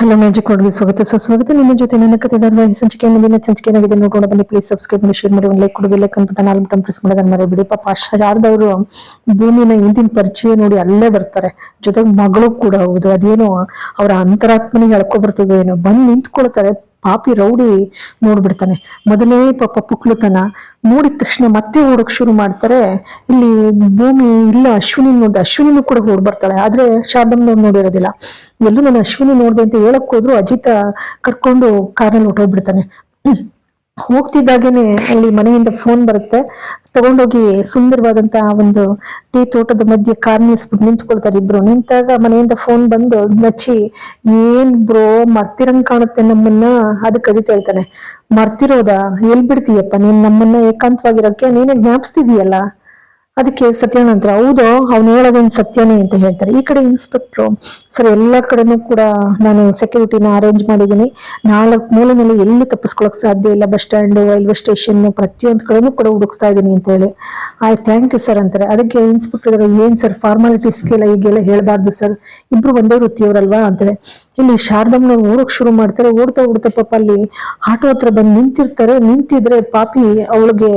Hello magic ಕೊಡ್ಲಿ ಸ್ವಾಗತ ಸುಸ್ವಾಗತ. ನಿಮ್ಮ ಜೊತೆ ನನ್ನ ಕಥೆ ಧಾರಾವಾಹಿ ಸಂಚಿಕೆ ಮುಂದಿನ ಸಂಚಿಕೆ ಏನಾಗಿದೆ ನೋಡೋಣ ಬನ್ನಿ. ಪ್ಲೀಸ್ ಸಬ್ಸ್ಕ್ರೈಬ್ ಮಾಡಿ, ಶೇರ್ ಮಾಡಿ, ಒಂದು ಲೈಕ್ ಕೊಡಿ, bell icon button all button press ಮಾಡೋದನ್ನ ಮರಿಬೇಡಿ. ಪಾಪ ಶಾರದವರು ಭೂಮಿನ ಹಿಂದಿನ ಪರಿಚಯ ನೋಡಿ ಅಲ್ಲೇ ಬರ್ತಾರೆ, ಜೊತೆಗೆ ಮಗಳು ಕೂಡ ಹೌದು. ಅದೇನೋ ಅವರ ಅಂತರಾತ್ಮನಿಗೆ ಎಳ್ಕೊ ಬರ್ತದೆ ಏನೋ, ಬಂದು ನಿಂತ್ಕೊಳ್ತಾರೆ. ಪಾಪಿ ರೌಡಿ ನೋಡ್ಬಿಡ್ತಾನೆ. ಮೊದಲೇ ಪಾಪ ಪುಕ್ಲುತನ ನೋಡಿದ ತಕ್ಷಣ ಮತ್ತೆ ಓಡಕ್ ಶುರು ಮಾಡ್ತಾರೆ. ಇಲ್ಲಿ ಭೂಮಿ ಇಲ್ಲ, ಅಶ್ವಿನಿ ನೋಡ್ದೆ, ಅಶ್ವಿನಿನೂ ಕೂಡ ಓಡ್ ಬರ್ತಾಳೆ. ಆದ್ರೆ ಶಾರದಮ್ಮನವ್ರು ನೋಡಿರೋದಿಲ್ಲ. ಎಲ್ಲೂ ನಾನು ಅಶ್ವಿನಿ ನೋಡ್ದೆ ಅಂತ ಹೇಳಕ್ ಹೋದ್ರು ಅಜಿತ ಕರ್ಕೊಂಡು ಕಾರಲ್ಲಿ ಹೊಟ್ಟೋಗ್ಬಿಡ್ತಾನೆ. ಹೋಗ್ತಿದ್ದಾಗೇನೆ ಅಲ್ಲಿ ಮನೆಯಿಂದ ಫೋನ್ ಬರುತ್ತೆ. ತಗೊಂಡೋಗಿ ಸುಂದರವಾದಂತಹ ಒಂದು ಟೀ ತೋಟದ ಮಧ್ಯೆ ಕಾರ್ ನಿಲ್ಸ್ಬಿಟ್ಟು ನಿಂತ್ಕೊಳ್ತಾರೆ ಇಬ್ರು. ನಿಂತಾಗ ಮನೆಯಿಂದ ಫೋನ್ ಬಂದು ನಚ್ಚಿ, ಏನ್ ಬ್ರೋ ಮರ್ತಿರಂಗ್ ಕಾಣುತ್ತೆ ನಮ್ಮನ್ನ. ಅದಕ್ಕೆ ಅಜಿತ್ ಹೇಳ್ತಾನೆ, ಮರ್ತಿರೋದಾ? ಎಲ್ ಬಿಡ್ತೀಯಪ್ಪ ನೀನ್ ನಮ್ಮನ್ನ ಏಕಾಂತವಾಗಿರೋಕೆ? ನೀನೇ ಜ್ಞಾಪಿಸ್ತಿದೀಯಲ್ಲ. ಅದಕ್ಕೆ ಸತ್ಯನ ಅಂತ, ಹೌದು ಅವ್ನು ಹೇಳೋದೇನು ಸತ್ಯನೇ ಅಂತ ಹೇಳ್ತಾರೆ. ಈ ಕಡೆ ಇನ್ಸ್ಪೆಕ್ಟ್ರು, ಸರ್ ಎಲ್ಲ ಕಡೆನೂ ಕೂಡ ನಾನು ಸೆಕ್ಯೂರಿಟಿನ ಅರೇಂಜ್ ಮಾಡಿದ್ದೀನಿ, 4 ಮೂಲೆನಲ್ಲಿ ಎಲ್ಲೂ ತಪ್ಪಿಸ್ಕೊಳಕ್ ಸಾಧ್ಯ ಇಲ್ಲ, ಬಸ್ ಸ್ಟ್ಯಾಂಡ್, ರೈಲ್ವೆ ಸ್ಟೇಷನ್, ಪ್ರತಿಯೊಂದು ಕಡೆನೂ ಕೂಡ ಹುಡುಕ್ತಾ ಇದ್ದೀನಿ ಅಂತ ಹೇಳಿ. ಥ್ಯಾಂಕ್ ಯು ಸರ್ ಅಂತಾರೆ. ಅದಕ್ಕೆ ಇನ್ಸ್ಪೆಕ್ಟರ್, ಏನ್ ಸರ್ ಫಾರ್ಮಾಲಿಟೀಸ್ಗೆಲ್ಲ ಈಗೆಲ್ಲ ಹೇಳ್ಬಾರ್ದು ಸರ್, ಇಬ್ರು ಒಂದೇ ವೃತ್ತಿಯವರಲ್ವಾ ಅಂತಾರೆ. ಇಲ್ಲಿ ಶಾರದಮ್ಮನವ್ರು ಓಡಕ್ ಶುರು ಮಾಡ್ತಾರೆ. ಓಡ್ತಾ ಪಾಪ ಅಲ್ಲಿ ಆಟೋ ಹತ್ರ ಬಂದು ನಿಂತಿರ್ತಾರೆ. ನಿಂತಿದ್ರೆ ಪಾಪಿ ಅವಳಿಗೆ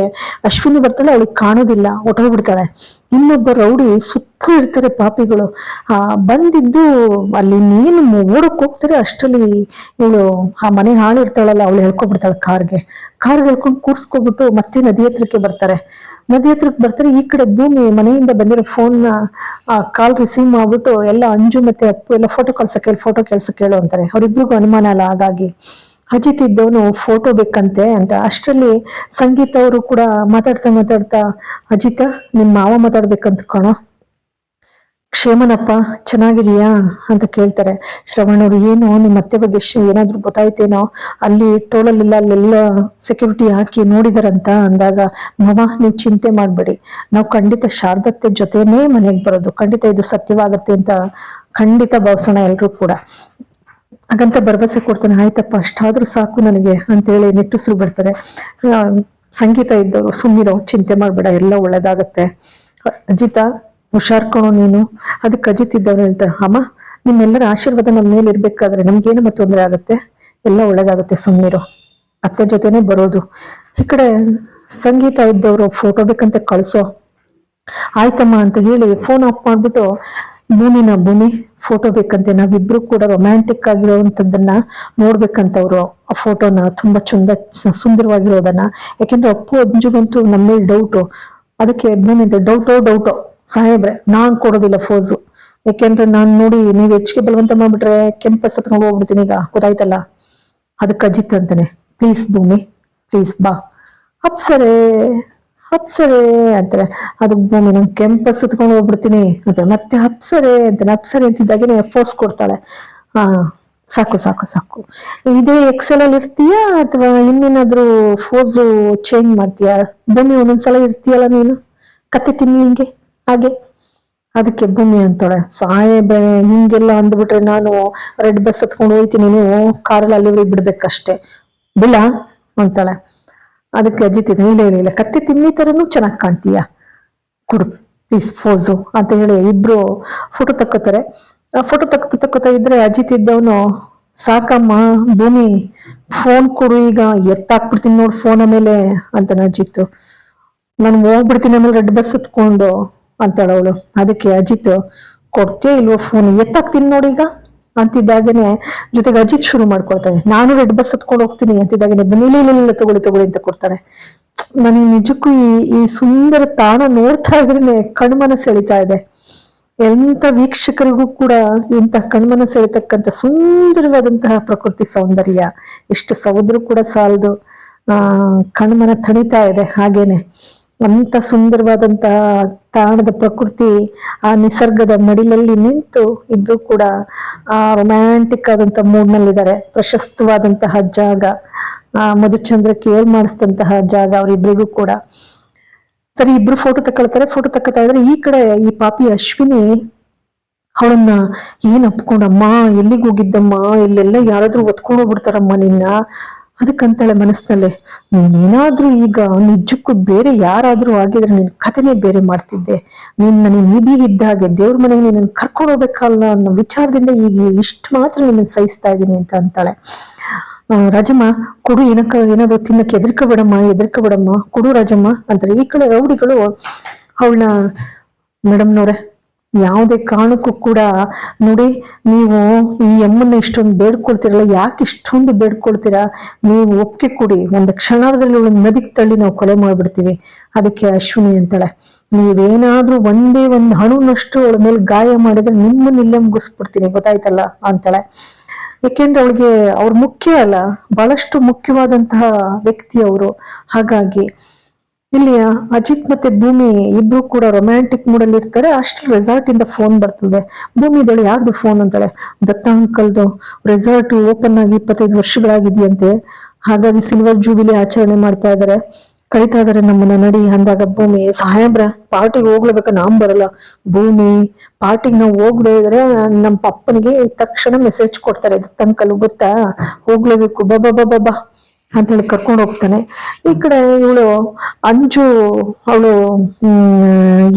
ಅಶ್ವಿನಿ ಬರ್ತಾಳೆ, ಅವಳಿಗೆ ಕಾಣೋದಿಲ್ಲ, ಹೊಟ್ಟೋಗ್ಬಿಡ್ತಾಳೆ. ಇನ್ನೊಬ್ಬ ರೌಡಿ ಸುತ್ತ ಇರ್ತಾರೆ ಪಾಪಿಗಳು. ಬಂದಿದ್ದು ಅಲ್ಲಿ ನೀನು ಓಡಕ್ ಹೋಗ್ತಾರೆ. ಅಷ್ಟರಲ್ಲಿ ಇವಳು ಆ ಮನೆ ಹಾಳು ಇರ್ತಾಳಲ್ಲ, ಅವಳು ಹೇಳ್ಕೊಬಿಡ್ತಾಳೆ ಕಾರ್ ಹೇಳ್ಕೊಂಡು ಕೂರ್ಸ್ಕೊಬಿಟ್ಟು ಮತ್ತೆ ನದಿ ಹತ್ರಕ್ಕೆ ಬರ್ತಾರೆ. ಈ ಕಡೆ ಭೂಮಿ ಮನೆಯಿಂದ ಬಂದಿರೋ ಫೋನ್ ಕಾಲ್ ರಿಸೀವ್ ಮಾಡ್ಬಿಟ್ಟು ಎಲ್ಲ ಅಂಜು ಮತ್ತೆ ಅಪ್ಪು ಎಲ್ಲ ಫೋಟೋ ಕಳ್ಸಕ್ಕೆ ಹೇಳು ಅಂತಾರೆ. ಅವ್ರಿಬ್ರಿಗೂ ಅನುಮಾನ ಅಲ್ಲ. ಹಾಗಾಗಿ ಅಜಿತ್ ಇದ್ದವನು ಫೋಟೋ ಬೇಕಂತೆ ಅಂತ. ಅಷ್ಟರಲ್ಲಿ ಸಂಗೀತ ಅವರು ಕೂಡ ಮಾತಾಡ್ತಾ, ಅಜಿತ ನಿಮ್ ಮಾವ ಮಾತಾಡ್ಬೇಕಂತ ಕಣೋ, ಕ್ಷೇಮನಪ್ಪ ಚೆನ್ನಾಗಿದೀಯಾ ಅಂತ ಕೇಳ್ತಾರೆ. ಶ್ರವಣವ್ರು, ಏನು ನಿಮ್ಮ ಅತ್ತೆ ಬಗ್ಗೆ ಏನಾದ್ರು ಗೊತ್ತಾಯ್ತೇನೋ, ಅಲ್ಲಿ ಟೋಲಲ್ಲಿಲ್ಲ, ಅಲ್ಲೆಲ್ಲ ಸೆಕ್ಯೂರಿಟಿ ಹಾಕಿ ನೋಡಿದಾರಂತ ಅಂದಾಗ, ಮಾವ ನೀವು ಚಿಂತೆ ಮಾಡ್ಬೇಡಿ, ನಾವು ಖಂಡಿತ ಶಾರದತ್ತೆ ಜೊತೆನೇ ಮನೆಗೆ ಬರೋದು, ಖಂಡಿತ ಇದು ಸತ್ಯವಾಗತ್ತೆ ಅಂತ ಖಂಡಿತ ಭಾವಿಸೋಣ ಎಲ್ರು ಕೂಡ. ಹಾಗಂತ ಭರವಸೆ ಕೊಡ್ತಾನೆ. ಆಯ್ತಪ್ಪ ಅಷ್ಟಾದ್ರೂ ಸಾಕು ನನಗೆ ಅಂತೇಳಿ ನಿಟ್ಟುಸಿರು ಬಿಡ್ತಾರೆ. ಸಂಗೀತ ಇದ್ದವರು, ಸುಮ್ಮಿರೋ, ಚಿಂತೆ ಮಾಡ್ಬೇಡ, ಎಲ್ಲ ಒಳ್ಳೇದಾಗತ್ತೆ. ಅಜಿತ ಹುಷಾರ್ ಕಣೋ ನೀನು. ಅದಕ್ಕೆ ಅಜಿತ್ ಇದ್ದವ್ರು ಹೇಳ್ತಾರೆ, ಅಮ್ಮ ನಿಮ್ಮೆಲ್ಲರ ಆಶೀರ್ವಾದ ನಮ್ಮ ಮೇಲೆ ಇರ್ಬೇಕಾದ್ರೆ ನಮ್ಗೇನು ತೊಂದರೆ ಆಗುತ್ತೆ, ಎಲ್ಲ ಒಳ್ಳೇದಾಗುತ್ತೆ, ಸುಮ್ಮಿರೋ, ಅತ್ತೆ ಜೊತೆನೆ ಬರೋದು. ಈ ಕಡೆ ಸಂಗೀತ ಇದ್ದವರು, ಫೋಟೋ ಬೇಕಂತ ಕಳ್ಸೋ. ಆಯ್ತಮ್ಮ ಅಂತ ಹೇಳಿ ಫೋನ್ ಆಫ್ ಮಾಡ್ಬಿಟ್ಟು, ಭೂಮಿ ಫೋಟೋ ಬೇಕಂತೆ, ನಾವಿಬ್ರು ಕೂಡ ರೊಮ್ಯಾಂಟಿಕ್ ಆಗಿರೋವಂಥದ್ದನ್ನ ನೋಡ್ಬೇಕಂತವ್ರು. ಆ ಫೋಟೋನ ತುಂಬಾ ಸುಂದರವಾಗಿರೋದನ್ನ. ಯಾಕೆಂದ್ರೆ ಅಪ್ಪು ಅಂಜುಗಂತೂ ನಮ್ಮ ಮೇಲೆ ಡೌಟು. ಅದಕ್ಕೆ ಭೂಮಿದು ಡೌಟೋ ಸಾಹೇಬ್ರೆ, ನಾನ್ ಕೊಡೋದಿಲ್ಲ ಫೋಸು, ಯಾಕೆಂದ್ರೆ ನಾನ್ ನೋಡಿ ನೀವು ಹೆಚ್ಚಿಗೆ ಬಲವಂತ ಮಾಡ್ಬಿಟ್ರೆ ಕೆಂಪಸ್ ಹತ್ಕೊಂಡು ಹೋಗ್ಬಿಡ್ತೀನಿ, ಈಗ ಗೊತ್ತಾಯ್ತಲ್ಲ. ಅದಕ್ಕೆ ಅಜಿತ್ ಅಂತಾನೆ, ಪ್ಲೀಸ್ ಭೂಮಿ ಪ್ಲೀಸ್ ಬಾ. ಅಪ್ಸರೇ ಅಂತಾರೆ. ಅದಕ್ಕೆ ಭೂಮಿ, ನನ್ ಕೆಂಪಸ್ ಸುತ್ಕೊಂಡು ಹೋಗ್ಬಿಡ್ತೀನಿ ಅಂತ ಮತ್ತೆ ಅಪ್ಸರೆ ಅಂತಿದ್ದಾಗೇನೆ ಫೋರ್ಸ್ ಕೊಡ್ತಾಳೆ. ಸಾಕು, ಇದೇ ಎಕ್ಸೆಲ್ ಅಲ್ಲಿ ಇರ್ತೀಯಾ ಅಥವಾ ಇನ್ನೇನಾದ್ರೂ ಫೋರ್ಸು ಚೇಂಜ್ ಮಾಡ್ತೀಯಾ? ಭೂಮಿ ಒಂದೊಂದ್ಸಲ ಇರ್ತೀಯಲ್ಲ ನೀನು, ಕತ್ತೆ ತಿನ್ನಿ ಹಿಂಗೆ ಹಾಗೆ. ಅದಕ್ಕೆ ಭೂಮಿ ಅಂತಾಳೆ, ಸಾಹೇಬ್ರೆ ಹಿಂಗೆಲ್ಲ ಅಂದ್ಬಿಟ್ರೆ ನಾನು ರೆಡ್ ಬಸ್ ಹತ್ಕೊಂಡು ಹೋಯ್ತೀನಿ, ನೀವು ಕಾರಲ್ಲಿ ಅಲ್ಲಿ ಬಿಡ್ಬೇಕಷ್ಟೇ, ಬಿಡ ಅಂತಾಳೆ. ಅದಕ್ಕೆ ಅಜಿತ್ ಇಲ್ಲ, ಕತ್ತೆ ತಿನ್ನಿ ತರನು ಚೆನ್ನಾಗಿ ಕಾಣ್ತೀಯ, ಕೊಡು ಪ್ಲೀಸ್ ಫೋಸು ಅಂತ ಹೇಳಿ ಇಬ್ರು ಫೋಟೋ ತಕ್ಕೋತಾರೆ. ಫೋಟೋ ತಕ್ಕೋತಾ ಇದ್ರೆ ಅಜಿತ್ ಇದ್ದವನು, ಸಾಕಮ್ಮ ಭೂಮಿ ಫೋನ್ ಕೊಡು, ಈಗ ಎತ್ತಾಕ್ಬಿಡ್ತೀನಿ ನೋಡು ಫೋನ್ ಆಮೇಲೆ ಅಂತಾನೆ ಅಜಿತ್. ನಾನು ಹೋಗ್ಬಿಡ್ತೀನಿ ಆಮೇಲೆ ರೆಡ್ ಬಸ್ ಹತ್ಕೊಂಡು ಅಂತಾಳವಳು. ಅದಕ್ಕೆ ಅಜಿತ್, ಕೊಡ್ತೇ ಇಲ್ವೋ ಫೋನ್, ಎತ್ತಾಕ್ತೀನಿ ನೋಡಿ ಈಗ ಅಂತಿದ್ದಾಗೇನೆ ಜೊತೆಗೆ ಅಜಿತ್ ಶುರು ಮಾಡ್ಕೊಳ್ತಾನೆ, ನಾನು ರೆಡ್ ಬಸ್ ಹತ್ಕೊಂಡು ಹೋಗ್ತೀನಿ ಅಂತಿದ್ದಾಗೇನೆ ಇಲ್ಲ ತಗೊಳ್ಳಿ ಅಂತ ಕೊಡ್ತಾನೆ. ನನಗೆ ನಿಜಕ್ಕೂ ಈ ಸುಂದರ ತಾಣ ನೋಡ್ತಾ ಇದ್ರೇನೆ ಕಣ್ಮನ ಸೆಳಿತಾ ಇದೆ. ಎಂತ ವೀಕ್ಷಕರಿಗೂ ಕೂಡ ಇಂಥ ಕಣ್ಮನ ಸೆಳಿತಕ್ಕಂಥ ಸುಂದರವಾದಂತಹ ಪ್ರಕೃತಿ ಸೌಂದರ್ಯ ಎಷ್ಟು ಸೌಂದರ್ಯ ಕೂಡ ಸಾಲದು, ಕಣ್ಮನ ತಣಿತಾ ಇದೆ. ಹಾಗೇನೆ ಅಂತ ಸುಂದರವಾದಂತಹ ತಾಣದ ಪ್ರಕೃತಿ, ಆ ನಿಸರ್ಗದ ಮಡಿಲಲ್ಲಿ ನಿಂತು ಇಬ್ರು ಕೂಡ ರೊಮ್ಯಾಂಟಿಕ್ ಆದಂತ ಮೂಡ್ನಲ್ಲಿದ್ದಾರೆ. ಪ್ರಶಸ್ತವಾದಂತಹ ಜಾಗ, ಮಧುಚಂದ್ರಕ್ಕೆ ಏಳ್ ಮಾಡಿಸಿದಂತಹ ಜಾಗ ಅವರಿಬ್ರಿಗೂ ಕೂಡ. ಸರಿ, ಇಬ್ರು ಫೋಟೋ ತಕ್ಕೊಳ್ತಾ ಇದ್ರೆ ಈ ಕಡೆ ಈ ಪಾಪಿ ಅಶ್ವಿನಿ ಅವಳನ್ನ ಏನ್ ಅಪ್ಕೊಂಡಮ್ಮ, ಎಲ್ಲಿಗೆ ಹೋಗಿದ್ದಮ್ಮ, ಇಲ್ಲೆಲ್ಲ ಯಾರಾದ್ರೂ ಒತ್ಕೊಂಡು ಹೋಗ್ಬಿಡ್ತಾರಮ್ಮ ನಿನ್ನ ಅದಕ್ಕಂತಾಳೆ ಮನಸ್ಸಿನಲ್ಲೇ, ನೀನೇನಾದ್ರೂ ಈಗ ನಿಜಕ್ಕೂ ಬೇರೆ ಯಾರಾದ್ರೂ ಆಗಿದ್ರೆ ನಿನ್ ಕಥೆನೇ ಬೇರೆ ಮಾಡ್ತಿದ್ದೆ. ನನಗೆ ನಿಧಿ ಇದ್ದ ಹಾಗೆ ದೇವ್ರ ಮನೆಗೆ ನೀನನ್ನು ಕರ್ಕೊಂಡು ಹೋಗ್ಬೇಕಲ್ಲ ಅನ್ನೋ ವಿಚಾರದಿಂದ ಈಗ ಇಷ್ಟು ಮಾತ್ರ ನಿನ್ನ ಸಹಿಸ್ತಾ ಇದ್ದೀನಿ ಅಂತ ಅಂತಾಳೆ. ರಾಜಮ್ಮ ಕೊಡು, ಏನಾದ್ರು ತಿನ್ನಕ್ಕೆ ಎದರ್ಕಬೇಡಮ್ಮ ಕೊಡು ರಾಜಮ್ಮ ಅಂತಾರೆ. ಈ ಕಡೆ ರೌಡಿಗಳು ಅವಳನ್ನ, ಮೇಡಮ್ನವ್ರೆ ಯಾವುದೇ ಕಾರಣಕ್ಕೂ ಕೂಡ ನೋಡಿ, ನೀವು ಈ ಅಮ್ಮನ್ನ ಇಷ್ಟೊಂದು ಬೇಡ್ಕೊಳ್ತೀರಲ್ಲ, ಯಾಕೆ ಇಷ್ಟೊಂದು ಬೇಡ್ಕೊಳ್ತೀರಾ, ನೀವು ಒಪ್ಪಿಗೆ ಕೊಡಿ, ಒಂದು ಕ್ಷಣದಲ್ಲಿ ನದಿಗೆ ತಳ್ಳಿ ನಾವು ಕೊಲೆ ಮಾಡ್ಬಿಡ್ತೀವಿ. ಅದಕ್ಕೆ ಅಶ್ವಿನಿ ಅಂತಾಳೆ, ನೀವೇನಾದ್ರೂ ಒಂದೇ ಒಂದು ಹಣುನಷ್ಟು ಅವಳ ಮೇಲೆ ಗಾಯ ಮಾಡಿದ್ರೆ ನಿಮ್ಮನ್ನ ಇಲ್ಲೇ ಮುಗಿಸ್ಬಿಡ್ತೀನಿ, ಗೊತ್ತಾಯ್ತಲ್ಲ ಅಂತಾಳೆ. ಯಾಕೆಂದ್ರೆ ಅವಳಿಗೆ ಅವ್ರು ಮುಖ್ಯ ಅಲ್ಲ, ಬಹಳಷ್ಟು ಮುಖ್ಯವಾದಂತಹ ವ್ಯಕ್ತಿ ಅವರು. ಹಾಗಾಗಿ ಇಲ್ಲಿ ಅಜಿತ್ ಮತ್ತೆ ಭೂಮಿ ಇಬ್ರು ಕೂಡ ರೊಮ್ಯಾಂಟಿಕ್ ಮೂಡ್ ಅಲ್ಲಿ ಇರ್ತಾರೆ. ಅಷ್ಟು ರೆಸಾರ್ಟ್ ಇಂದ ಫೋನ್ ಬರ್ತದೆ. ಭೂಮಿ ಇದ್ದಾಳೆ, ಯಾರ್ದು ಫೋನ್ ಅಂತಾಳೆ. ದತ್ತ ಅಂಕಲ್ದು, ರೆಸಾರ್ಟ್ ಓಪನ್ ಆಗಿ 25 ವರ್ಷಗಳಾಗಿದೆಯಂತೆ, ಹಾಗಾಗಿ ಸಿಲ್ವರ್ ಜೂಬಿಲಿ ಆಚರಣೆ ಮಾಡ್ತಾ ಇದಾರೆ, ಕರಿತಾ ಇದಾರೆ ನಮ್ಮನ್ನ ನಡಿ ಅಂದಾಗ ಭೂಮಿ, ಸಾಹೇಬ್ರ ಪಾರ್ಟಿಗೆ ಹೋಗ್ಲೇಬೇಕ, ನಾಮ್ ಬರಲ್ಲ. ಭೂಮಿ, ಪಾರ್ಟಿಗೆ ನಾವು ಹೋಗದೆ ಇದ್ರೆ ನಮ್ಮ ಪಪ್ಪನಿಗೆ ತಕ್ಷಣ ಮೆಸೇಜ್ ಕೊಡ್ತಾರೆ, ದತ್ತ ಅಂಕಲ್ ಗೊತ್ತಾ, ಹೋಗ್ಲೇಬೇಕು, ಬಾಬಾ ಅಂತೇಳಿ ಕರ್ಕೊಂಡು ಹೋಗ್ತಾನೆ. ಈ ಕಡೆ ಇವಳು ಅಂಜು, ಅವಳು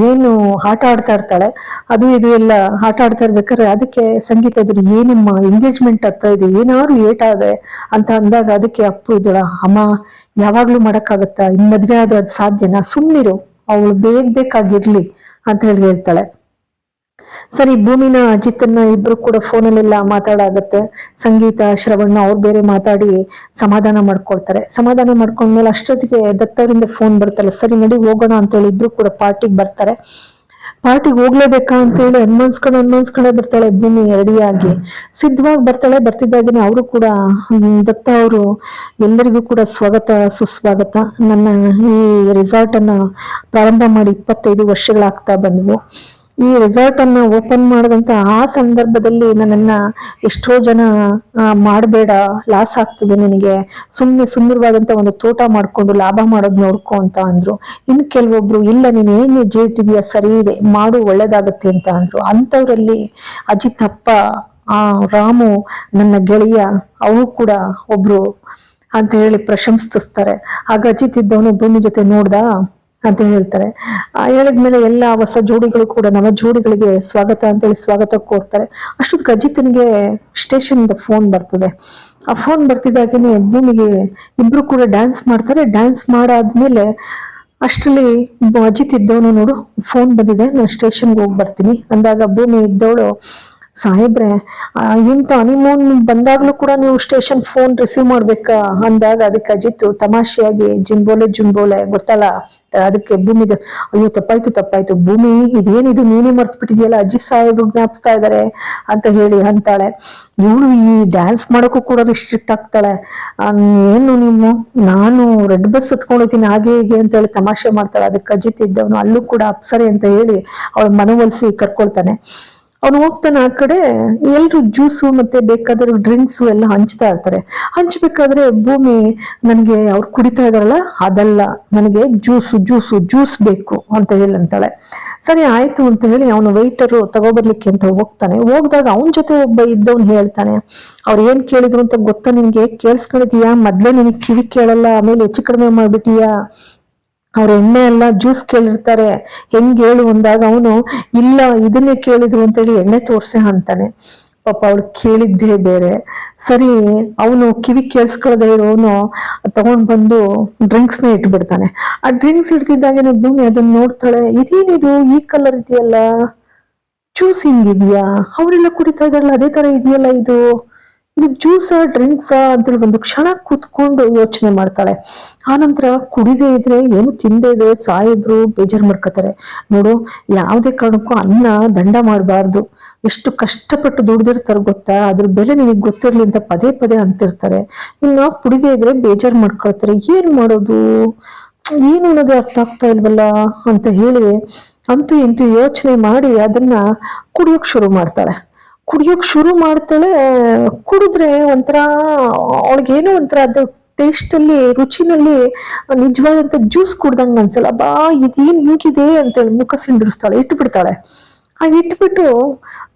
ಏನು ಆಟ ಆಡ್ತಾ ಇರ್ತಾಳೆ, ಅದು ಇದು ಎಲ್ಲ ಆಟ ಆಡ್ತಾ ಇರ್ಬೇಕಾದ್ರೆ ಅದಕ್ಕೆ ಸಂಗೀತ ಇದ್ರು, ಏನಮ್ಮ ಎಂಗೇಜ್ಮೆಂಟ್ ಹತ್ರ ಇದೆ, ಏನಾದ್ರು ಏಟಾದೆ ಅಂತ ಅಂದಾಗ ಅದಕ್ಕೆ ಅಪ್ಪು ಇದ್ದಳ, ಅಮ್ಮ ಯಾವಾಗ್ಲೂ ಮಾಡಕ್ಕಾಗತ್ತಾ, ಇನ್ ಮದ್ವೆ ಆದ್ರೆ ಅದು ಸಾಧ್ಯನಾ, ಸುಮ್ನಿರು, ಅವಳು ಬೇಕಾಗಿರ್ಲಿ ಅಂತ ಹೇಳ್ತಾಳೆ. ಸರಿ, ಭೂಮಿನ ಅಜಿತನ್ನ ಇಬ್ರು ಕೂಡ ಫೋನಲ್ಲೆಲ್ಲ ಮಾತಾಡಾಗತ್ತೆ. ಸಂಗೀತ ಶ್ರವಣ್ಣ ಅವ್ರು ಬೇರೆ ಮಾತಾಡಿ ಸಮಾಧಾನ ಮಾಡ್ಕೊಳ್ತಾರೆ. ಸಮಾಧಾನ ಮಾಡ್ಕೊಂಡ್ಮೇಲೆ ಅಷ್ಟೊತ್ತಿಗೆ ದತ್ತವರಿಂದ ಫೋನ್ ಬರ್ತಲ್ಲ, ಸರಿ ನಡಿ ಹೋಗೋಣ ಅಂತೇಳಿ ಇಬ್ರು ಕೂಡ ಪಾರ್ಟಿಗೆ ಬರ್ತಾರೆ. ಪಾರ್ಟಿಗೆ ಹೋಗ್ಲೇಬೇಕಾ ಅಂತೇಳಿ ಅನ್ಮನ್ಸ್ಕೊಂಡೆ ಬರ್ತಾಳೆ ಭೂಮಿ ರೆಡಿಯಾಗಿ ಸಿದ್ಧವಾಗಿ ಬರ್ತಾಳೆ. ಬರ್ತಿದ್ದಾಗಿನೇ ಅವರು ಕೂಡ ದತ್ತ ಅವರು ಎಲ್ಲರಿಗೂ ಕೂಡ ಸ್ವಾಗತ ಸುಸ್ವಾಗತ, ನನ್ನ ಈ ರೆಸಾರ್ಟ್ ಅನ್ನ ಪ್ರಾರಂಭ ಮಾಡಿ 25 ವರ್ಷಗಳಾಗ್ತಾ ಬಂದ್ವು. ಈ ರೆಸಾರ್ಟ್ ಅನ್ನ ಓಪನ್ ಮಾಡದಂತ ಆ ಸಂದರ್ಭದಲ್ಲಿ ನನ್ನನ್ನ ಎಷ್ಟೋ ಜನ ಮಾಡಬೇಡ, ಲಾಸ್ ಆಗ್ತದೆ ನಿನಗೆ, ಸುಂದರವಾದಂತ ಒಂದು ತೋಟ ಮಾಡ್ಕೊಂಡು ಲಾಭ ಮಾಡೋದ್ ನೋಡ್ಕೊ ಅಂತ ಅಂದ್ರು. ಇನ್ನು ಕೆಲವೊಬ್ರು, ಇಲ್ಲ ನೀನ್ ಏನ್ ಹೆಜ್ಜೆ ಇಟ್ಟಿದೀಯ ಸರಿ ಇದೆ, ಮಾಡು ಒಳ್ಳೇದಾಗತ್ತೆ ಅಂತ ಅಂದ್ರು. ಅಂತವ್ರಲ್ಲಿ ಅಜಿತ್ ಅಪ್ಪ, ರಾಮು ನನ್ನ ಗೆಳೆಯ, ಅವರು ಕೂಡ ಒಬ್ರು ಅಂತ ಹೇಳಿ ಪ್ರಶಂಸಿಸ್ತಾರೆ. ಆಗ ಅಜಿತ್ ಇದ್ದವನು ಭೂಮಿ ಜೊತೆ ನೋಡ್ದ ಅಂತ ಹೇಳ್ತಾರೆ. ಹೇಳಿದ್ಮೇಲೆ ಎಲ್ಲ ಹೊಸ ಜೋಡಿಗಳು ಕೂಡ ನವ ಜೋಡಿಗಳಿಗೆ ಸ್ವಾಗತ ಅಂತೇಳಿ ಸ್ವಾಗತ ಕೋರ್ತಾರೆ. ಅಷ್ಟೊತ್ತಿಗೆ ಅಜಿತ್ನಿಗೆ ಸ್ಟೇಷನ್ ಇಂದ ಫೋನ್ ಬರ್ತದೆ. ಆ ಫೋನ್ ಬರ್ತಿದ್ದಾಗೇನೆ ಭೂಮಿಗೆ ಇಬ್ರು ಕೂಡ ಡ್ಯಾನ್ಸ್ ಮಾಡ್ತಾರೆ. ಡ್ಯಾನ್ಸ್ ಮಾಡಾದ್ಮೇಲೆ ಅಷ್ಟರಲ್ಲಿ ಅಜಿತ್ ಇದ್ದವನು, ನೋಡು ಫೋನ್ ಬಂದಿದೆ, ನಾನು ಸ್ಟೇಷನ್ಗೆ ಹೋಗಿ ಬರ್ತೀನಿ ಅಂದಾಗ ಭೂಮಿ ಇದ್ದವಳು, ಸಾಹೇಬ್ರೆ ಇಂಥ ಹನಿಮೂನ್ ಬಂದಾಗ್ಲೂ ಕೂಡ ನೀವು ಸ್ಟೇಷನ್ ಫೋನ್ ರಿಸೀವ್ ಮಾಡ್ಬೇಕಾ ಅಂದಾಗ ಅದಕ್ಕೆ ಅಜಿತ್ ತಮಾಷೆಯಾಗಿ ಜುಂಬೋಲೆ ಗೊತ್ತಲ್ಲ, ಅದಕ್ಕೆ ಭೂಮಿದು, ಅಯ್ಯೋ ತಪ್ಪಾಯ್ತು ಭೂಮಿ, ಇದೇನಿದು ನೀನೇ ಮರ್ತು ಬಿಟ್ಟಿದ್ಯಲ್ಲ, ಅಜಿತ್ ಸಾಹೇಬ್ರು ಜ್ಞಾಪಿಸ್ತಾ ಇದಾರೆ ಅಂತ ಹೇಳಿ ಅಂತಾಳೆ. ಇವಳು ಈ ಡ್ಯಾನ್ಸ್ ಮಾಡೋಕ್ಕೂ ಕೂಡ ರಿಸ್ಟ್ರಿಕ್ಟ್ ಆಗ್ತಾಳೆ. ಏನು ನೀವು, ನಾನು ರೆಡ್ ಬಸ್ ಹತ್ಕೊಂಡಿದ್ದೀನಿ ಹಾಗೆ ಹೀಗೆ ಅಂತ ಹೇಳಿ ತಮಾಷೆ ಮಾಡ್ತಾಳೆ. ಅದಕ್ಕೆ ಅಜಿತ್ ಇದ್ದವನು ಅಲ್ಲೂ ಕೂಡ ಅಪ್ಸರೆ ಅಂತ ಹೇಳಿ ಅವಳು ಮನವೊಲಿಸಿ ಕರ್ಕೊಳ್ತಾನೆ. ಅವ್ನು ಹೋಗ್ತಾನೆ. ಆ ಕಡೆ ಎಲ್ರು ಜ್ಯೂಸು ಮತ್ತೆ ಬೇಕಾದ್ರೆ ಡ್ರಿಂಕ್ಸು ಎಲ್ಲ ಹಂಚ್ತಾ ಇರ್ತಾರೆ. ಹಂಚ್ಬೇಕಾದ್ರೆ ಭೂಮಿ, ನನಗೆ ಅವ್ರು ಕುಡಿತಾ ಇದಾರಲ್ಲ ಅದಲ್ಲ, ನನಗೆ ಜ್ಯೂಸ್ ಬೇಕು ಅಂತ ಹೇಳಿ ಅಂತಾಳೆ. ಸರಿ ಆಯ್ತು ಅಂತ ಹೇಳಿ ಅವನು ವೆಯ್ಟರು ತಗೋಬರ್ಲಿಕ್ಕೆ ಅಂತ ಹೋಗ್ತಾನೆ. ಹೋಗ್ದಾಗ ಅವನ ಜೊತೆ ಒಬ್ಬ ಇದ್ದವನು ಹೇಳ್ತಾನೆ, ಅವ್ರು ಏನ್ ಕೇಳಿದ್ರು ಅಂತ ಗೊತ್ತಾ ನಿನ್ಗೆ, ಕೇಳಿಸ್ಕೊಂಡಿದೀಯಾ, ಮೊದ್ಲೇ ನಿನಗೆ ಕಿವಿ ಕೇಳಲ್ಲ, ಆಮೇಲೆ ಹೆಚ್ಚು ಕಡಿಮೆ ಮಾಡ್ಬಿಟ್ಟಿಯಾ, ಅವ್ರ ಎಣ್ಣೆ ಎಲ್ಲ ಜ್ಯೂಸ್ ಕೇಳಿರ್ತಾರೆ, ಹೆಂಗ್ ಹೇಳು ಅಂದಾಗ ಅವನು, ಇಲ್ಲ ಇದನ್ನೇ ಕೇಳಿದ್ರು ಅಂತೇಳಿ ಎಣ್ಣೆ ತೋರ್ಸೆ ಅಂತಾನೆ. ಪಾಪ ಅವ್ಳು ಕೇಳಿದ್ದೇ ಬೇರೆ. ಸರಿ, ಅವನು ಕಿವಿ ಕೇಳಿಸ್ಕೊಳ್ಳದೆ ಇರೋನು ತಗೊಂಡ್ ಬಂದು ಡ್ರಿಂಕ್ಸ್ನ ಇಟ್ಬಿಡ್ತಾನೆ. ಆ ಡ್ರಿಂಕ್ಸ್ ಇಡ್ತಿದ್ದಾಗೇನೆ ಭೂಮಿ ಅದನ್ನ ನೋಡ್ತಾಳೆ, ಇದೇನಿದು ಈ ಕಲರ್ ಇದೆಯಲ್ಲ, ಜ್ಯೂಸ್ ಹಿಂಗಿದ್ಯಾ, ಅವರೆಲ್ಲ ಕುಡಿತಾ ಇದಾರಲ್ಲ ಅದೇ ತರ ಇದೆಯಲ್ಲ, ಇದು ಜ್ಯೂಸಾ ಡ್ರಿಂಕ್ಸಾ ಅಂತೇಳಿ ಒಂದು ಕ್ಷಣ ಕೂತ್ಕೊಂಡು ಯೋಚನೆ ಮಾಡ್ತಾಳೆ. ಆನಂತರ ಕುಡಿದೇ ಇದ್ರೆ, ಏನು ತಿಂದೇ ಇದ್ರೆ ಸಾಯಿಬ್ರು ಬೇಜಾರು ಮಾಡ್ಕೋತಾರೆ. ನೋಡು, ಯಾವುದೇ ಕಾರಣಕ್ಕೂ ಅನ್ನ ದಂಡ ಮಾಡಬಾರ್ದು, ಎಷ್ಟು ಕಷ್ಟಪಟ್ಟು ದುಡ್ದಿರ್ತಾರೆ ಗೊತ್ತಾ, ಅದ್ರ ಬೆಲೆ ನಿನಗೆ ಗೊತ್ತಿರ್ಲಿ ಅಂತ ಪದೇ ಅಂತಿರ್ತಾರೆ. ಇನ್ನು ಕುಡಿದೇ ಇದ್ರೆ ಬೇಜಾರು ಮಾಡ್ಕೊಳ್ತಾರೆ, ಏನ್ ಮಾಡೋದು, ಏನು ಅನ್ನೋದು ಅರ್ಥ ಆಗ್ತಾ ಇಲ್ವಲ್ಲ ಅಂತ ಹೇಳಿ ಅಂತೂ ಇಂತೂ ಯೋಚನೆ ಮಾಡಿ ಅದನ್ನ ಕುಡಿಯೋಕ್ ಶುರು ಮಾಡ್ತಾಳೆ. ಕುಡಿದ್ರೆ ಒಂಥರ ಅವಳಿಗೇನೋ ಒಂಥರ ಅದು ಟೇಸ್ಟ್ ಅಲ್ಲಿ, ರುಚಿನಲ್ಲಿ ನಿಜವಾದಂತ ಜ್ಯೂಸ್ ಕುಡ್ದಂಗ ಅನ್ಸಲ್ಲ. ಬಾ ಇದೇನ್ ಹಿಂಗಿದೆ ಅಂತೇಳಿ ಮುಖ ಸಿಂಡಿಸ್ತಾಳೆ, ಇಟ್ಬಿಡ್ತಾಳೆ. ಇಟ್ಬಿಟ್ಟು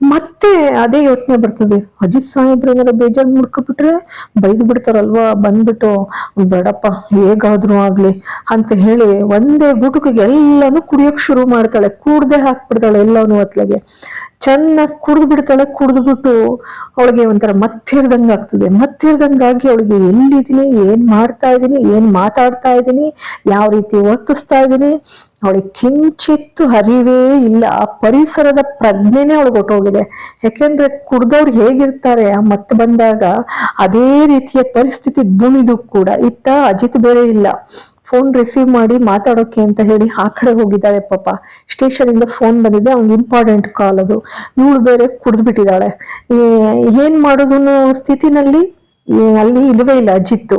ಮತ್ತೆ ಅದೇ ಯೋಚನೆ ಬರ್ತದೆ, ಅಜಿತ್ ಸಾಹೇಬ್ರು ಏನಾರ ಬೇಜಾರ್ ಮುಡ್ಕೊಬಿಟ್ರೆ ಬೈದು ಬಿಡ್ತಾರಲ್ವಾ, ಬಂದ್ಬಿಟ್ಟು ಬೇಡಪ್ಪ ಹೇಗಾದ್ರೂ ಆಗ್ಲಿ ಅಂತ ಹೇಳಿ ಒಂದೇ ಗುಟುಕಿಗೆ ಎಲ್ಲಾನು ಕುಡಿಯೋಕ್ ಶುರು ಮಾಡ್ತಾಳೆ, ಕೂಡ್ದೆ ಹಾಕ್ಬಿಡ್ತಾಳೆ ಎಲ್ಲಾನು ಹೊತ್ಲಾಗೆ. ಚೆನ್ನಾಗಿ ಕುಡ್ದು ಬಿಡ್ತಾಳೆ. ಕುಡ್ದು ಬಿಟ್ಟು ಅವಳಿಗೆ ಒಂಥರ ಮತ್ತಿರ್ದಂಗ ಆಗ್ತದೆ. ಮತ್ತಿರ್ದಂಗಾಗಿ ಅವಳಿಗೆ ಎಲ್ಲಿದ್ದೀನಿ, ಏನ್ ಮಾಡ್ತಾ ಇದ್ದೀನಿ, ಏನ್ ಮಾತಾಡ್ತಾ ಇದ್ದೀನಿ, ಯಾವ ರೀತಿ ವರ್ತಿಸ್ತಾ ಇದ್ದೀನಿ, ಅವಳಿಗೆ ಕಿಂಚಿತ್ತು ಅರಿವೇ ಇಲ್ಲ. ಆ ಪರಿಸರದ ಪ್ರಜ್ಞೆನೇ ಅವಳಿಗೆ ಹೊಟ್ಟೋಗಿದೆ. ಯಾಕೆಂದ್ರೆ ಕುಡ್ದವ್ರು ಹೇಗಿರ್ತಾರೆ ಮತ್ತೆ ಬಂದಾಗ ಅದೇ ರೀತಿಯ ಪರಿಸ್ಥಿತಿ ಭೂಮಿದು ಕೂಡ. ಇತ್ತ ಅಜಿತ್ ಬೇರೆ ಇಲ್ಲ, ಫೋನ್ ರಿಸೀವ್ ಮಾಡಿ ಮಾತಾಡೋಕೆ ಅಂತ ಹೇಳಿ ಆ ಕಡೆ ಹೋಗಿದ್ದಾಳೆ. ಪಾಪ ಸ್ಟೇಷನ್ ಇಂದ ಫೋನ್ ಬಂದಿದೆ, ಅವ್ನಿಗೆ ಇಂಪಾರ್ಟೆಂಟ್ ಕಾಲ್ ಅದು. ಇವಳು ಬೇರೆ ಕುಡ್ದು ಬಿಟ್ಟಿದ್ದಾಳೆ. ಏನ್ ಮಾಡೋದು ಸ್ಥಿತಿನಲ್ಲಿ ಅಲ್ಲಿ ಇಲ್ಲವೇ ಇಲ್ಲ ಅಜಿತ್ತು.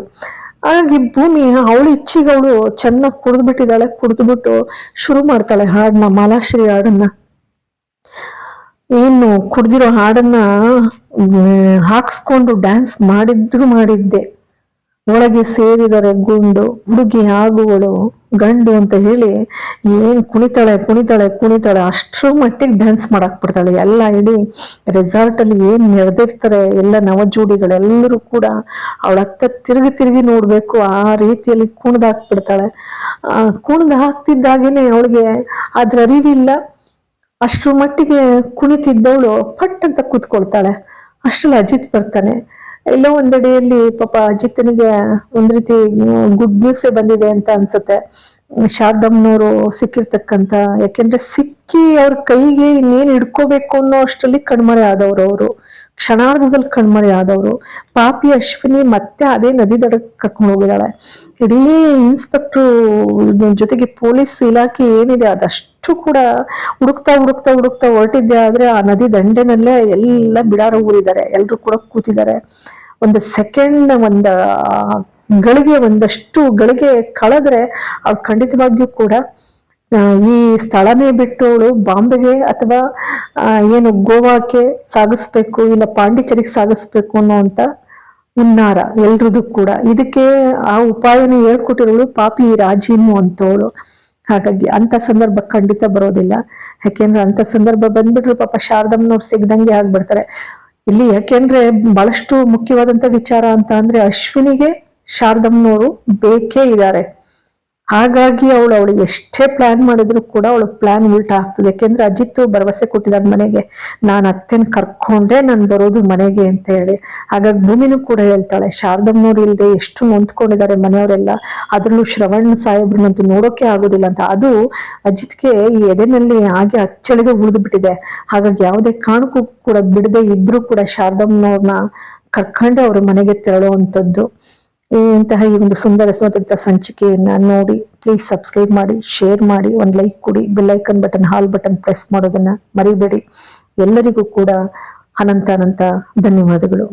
ಹಾಗಾಗಿ ಭೂಮಿ ಅವಳು ಇಚ್ಛಿಗೆ ಅವಳು ಚೆನ್ನಾಗಿ ಕುಡ್ದು ಬಿಟ್ಟಿದ್ದಾಳೆ. ಕುಡ್ದು ಬಿಟ್ಟು ಶುರು ಮಾಡ್ತಾಳೆ ಹಾಡನ್ನ, ಮಾಲಾಶ್ರೀ ಹಾಡನ್ನ. ಏನು ಕುಡ್ದಿರೋ ಹಾಡನ್ನ ಹಾಕ್ಸ್ಕೊಂಡು ಡ್ಯಾನ್ಸ್ ಮಾಡಿದ್ದೆ. ಒಳಗೆ ಸೇರಿದರೆ ಗುಂಡು, ಹುಡುಗಿ ಆಗುವಳು ಗಂಡು ಅಂತ ಹೇಳಿ ಏನ್ ಕುಣಿತಾಳೆ. ಅಷ್ಟ್ರ ಮಟ್ಟಿಗೆ ಡ್ಯಾನ್ಸ್ ಮಾಡಕ್ ಬಿಡ್ತಾಳೆ. ಎಲ್ಲ ಇಡೀ ರೆಸಾರ್ಟ್ ಅಲ್ಲಿ ಏನ್ ನೆರೆದಿರ್ತಾರೆ ಎಲ್ಲ ನವಜೋಡಿಗಳೆಲ್ಲರೂ ಕೂಡ ಅವಳ ಹತ್ತ ತಿರುಗಿ ನೋಡ್ಬೇಕು, ಆ ರೀತಿಯಲ್ಲಿ ಕುಣಿದಾಕ್ಬಿಡ್ತಾಳೆ. ಕುಣಿದು ಹಾಕ್ತಿದ್ದಾಗೇನೆ ಅವಳಿಗೆ ಅದ್ರ ಅರಿವಿಲ್ಲ. ಅಷ್ಟ್ರ ಮಟ್ಟಿಗೆ ಕುಣಿತಿದ್ದವಳು ಪಟ್ ಅಂತ ಕೂತ್ಕೊಳ್ತಾಳೆ. ಅಷ್ಟ್ರಲ್ಲಿ ಅಜಿತ್ ಬರ್ತಾನೆ. ಎಲ್ಲೋ ಒಂದೆಡೆಯಲ್ಲಿ ಪಾಪ ಅಜಿತ್ನಿಗೆ ಒಂದ್ ರೀತಿ ಗುಡ್ ನ್ಯೂಸ್ ಬಂದಿದೆ ಅಂತ ಅನ್ಸುತ್ತೆ. ಶಾರದಮ್ಮನವರು ಸಿಕ್ಕಿರ್ತಕ್ಕಂತ, ಯಾಕೆಂದ್ರೆ ಸಿಕ್ಕಿ ಅವ್ರ ಕೈಗೆ ಇನ್ನೇನ್ ಹಿಡ್ಕೋಬೇಕು ಅನ್ನೋ ಅಷ್ಟರಲ್ಲಿ ಕಣ್ಮರೆ ಆದವ್ರು ಅವರು, ಕ್ಷಣಾರ್ಧದಲ್ಲಿ ಕಣ್ಮರೆ ಆದವರು. ಪಾಪಿ ಅಶ್ವಿನಿ ಮತ್ತೆ ಅದೇ ನದಿ ದಡಕ್ಕೆ ಕರ್ಕೊಂಡು ಹೋಗಿದ್ದಾಳೆ. ಇಡೀ ಇನ್ಸ್ಪೆಕ್ಟ್ರು ಜೊತೆಗೆ ಪೊಲೀಸ್ ಇಲಾಖೆ ಏನಿದೆ ಅದಷ್ಟು ಕೂಡ ಹುಡುಕ್ತಾ ಹೊರಟಿದ್ದೆ. ಆದ್ರೆ ಆ ನದಿ ದಂಡೆನಲ್ಲೇ ಎಲ್ಲ ಬಿಡಾರ ಊರಿದ್ದಾರೆ, ಎಲ್ರು ಕೂಡ ಕೂತಿದ್ದಾರೆ. ಒಂದು ಸೆಕೆಂಡ್, ಒಂದಷ್ಟು ಗಳಿಗೆ ಕಳೆದ್ರೆ ಅವ್ರು ಖಂಡಿತವಾಗಿಯೂ ಕೂಡ ಈ ಸ್ಥಳನೇ ಬಿಟ್ಟು ಅವಳು ಬಾಂಬೆಗೆ ಅಥವಾ ಏನು ಗೋವಾಕ್ಕೆ ಸಾಗಿಸ್ಬೇಕು, ಇಲ್ಲ ಪಾಂಡಿಚೇರಿಗೆ ಸಾಗಿಸ್ಬೇಕು ಅನ್ನೋಂತ ಹುನ್ನಾರ ಎಲ್ರದ್ದು ಕೂಡ. ಇದಕ್ಕೆ ಆ ಉಪಾಯನ ಹೇಳ್ಕೊಟ್ಟಿರೋಳು ಪಾಪಿ ರಾಜಿನು ಅಂತವಳು. ಹಾಗಾಗಿ ಅಂತ ಸಂದರ್ಭ ಖಂಡಿತ ಬರೋದಿಲ್ಲ. ಯಾಕೆಂದ್ರೆ ಅಂತ ಸಂದರ್ಭ ಬಂದ್ಬಿಟ್ರು ಪಾಪ ಶಾರದಮ್ಮನವ್ರು ಸಿಗ್ದಂಗೆ ಆಗ್ಬಿಡ್ತಾರೆ ಇಲ್ಲಿ. ಯಾಕೆಂದ್ರೆ ಬಹಳಷ್ಟು ಮುಖ್ಯವಾದಂತ ವಿಚಾರ ಅಂತ ಅಂದ್ರೆ ಅಶ್ವಿನಿಗೆ ಶಾರದಮ್ಮನವರು ಬೇಕೇ ಇದ್ದಾರೆ. ಹಾಗಾಗಿ ಅವಳಿಗೆ ಎಷ್ಟೇ ಪ್ಲಾನ್ ಮಾಡಿದ್ರು ಕೂಡ ಅವಳು ಪ್ಲಾನ್ ಉಲ್ಟಾ ಆಗ್ತದೆ. ಯಾಕೆಂದ್ರೆ ಅಜಿತ್ ಭರವಸೆ ಕೊಟ್ಟಿದ್ದಾರೆ ಮನೆಗೆ, ನಾನ್ ಅತ್ತೆನ್ ಕರ್ಕೊಂಡೆ ನಾನು ಬರೋದು ಮನೆಗೆ ಅಂತ ಹೇಳಿ. ಹಾಗಾಗಿ ಭೂಮಿನೂ ಕೂಡ ಹೇಳ್ತಾಳೆ, ಶಾರದಮ್ಮನವ್ರು ಇಲ್ದೆ ಎಷ್ಟು ನೊಂದ್ಕೊಂಡಿದ್ದಾರೆ ಮನೆಯವರೆಲ್ಲ, ಅದ್ರಲ್ಲೂ ಶ್ರವಣ್ ಸಾಹೇಬ್ರನ್ನಂತೂ ನೋಡೋಕೆ ಆಗೋದಿಲ್ಲ ಅಂತ. ಅದು ಅಜಿತ್ಗೆ ಈ ಎದೆನಲ್ಲಿ ಹಾಗೆ ಅಚ್ಚಳಿಗೆ ಉಳಿದು ಬಿಟ್ಟಿದೆ. ಹಾಗಾಗಿ ಯಾವುದೇ ಕಾರಣಕ್ಕೂ ಕೂಡ ಬಿಡದೆ ಇಬ್ರು ಕೂಡ ಶಾರದಮ್ಮನವ್ರನ್ನ ಕರ್ಕೊಂಡೆ ಅವ್ರ ಮನೆಗೆ ತೆರಳುವಂಥದ್ದು. ಇಂತಹ ಈ ಒಂದು ಸುಂದರ ಸ್ವತಂತ್ರ ಸಂಚಿಕೆಯನ್ನ ನೋಡಿ ಪ್ಲೀಸ್ ಸಬ್ಸ್ಕ್ರೈಬ್ ಮಾಡಿ, ಶೇರ್ ಮಾಡಿ, ಒಂದು ಲೈಕ್ ಕೊಡಿ, ಬೆಲ್ ಐಕನ್ ಬಟನ್, ಹಾಲ್ ಬಟನ್ ಪ್ರೆಸ್ ಮಾಡೋದನ್ನ ಮರಿಬೇಡಿ. ಎಲ್ಲರಿಗೂ ಕೂಡ ಅನಂತ ಧನ್ಯವಾದಗಳು.